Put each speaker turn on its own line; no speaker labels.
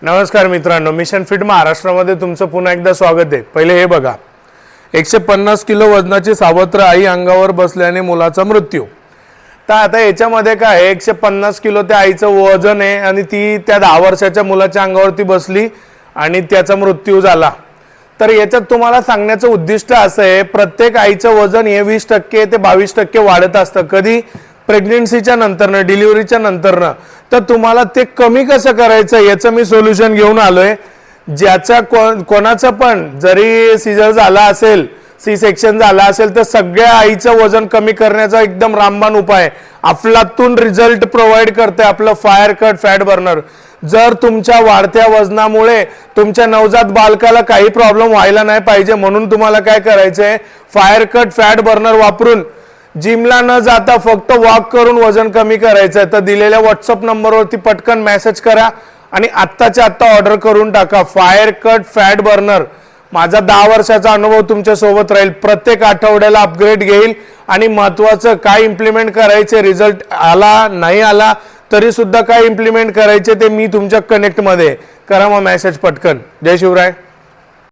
नमस्कार मित्रांनो, mission fit महाराष्ट्रामध्ये तुमचं पुन्हा एकदा स्वागत आहे। पहिले हे बघा, 150 किलो वजनाची सावत्र आई अंगावर बसल्याने मुलाचा मृत्यू। तर आता याच्यामध्ये काय आहे, 150 किलो त्या आईचं वजन आहे आणि ती त्या 10 वर्षाच्या मुलाच्या अंगावरती बसली आणि त्याचा मृत्यू झाला। तर याच्यात तुम्हाला सांगण्याचं उद्दिष्ट असं आहे, प्रत्येक आईचं वजन हे 20% ते 22% वाढत असतं, कधी प्रेग्नन्सीच्या नंतरनं, डिलिव्हरीच्या नंतरनं। तर तुम्हाला ते कमी कसं करायचं याचं मी सोल्युशन घेऊन आलोय, ज्याचा कोणाचं पण जरी सीझर झाला असेल, सी सेक्शन झाला असेल, तर सगळ्या आईचं वजन कमी करण्याचा एकदम रामबाण उपाय अफलातून रिझल्ट प्रोव्हाइड करते आपलं फायर कट फॅट बर्नर। जर तुमच्या वाढत्या वजनामुळे तुमच्या नवजात बालकाला काही प्रॉब्लेम व्हायला नाही पाहिजे म्हणून तुम्हाला काय करायचंय, फायर कट फॅट बर्नर वापरून जिमला न जाता फक्त वॉक करून वजन कमी करायचं आहे। तर दिलेल्या व्हॉट्सअप नंबरवरती पटकन मेसेज करा आणि आत्ताच्या आत्ता ऑर्डर करून टाका। फायर कट फॅट बर्नर, माझा 10 वर्षाचा अनुभव तुमच्या सोबत राहील, प्रत्येक आठवड्याला अपग्रेड घेईल आणि महत्त्वाचं काय इम्प्लिमेंट करायचे, रिझल्ट आला नाही आला तरी सुद्धा काय इम्प्लिमेंट करायचे ते मी तुमच्या कनेक्ट मध्ये करा। मग मेसेज पटकन। जय शिवराय।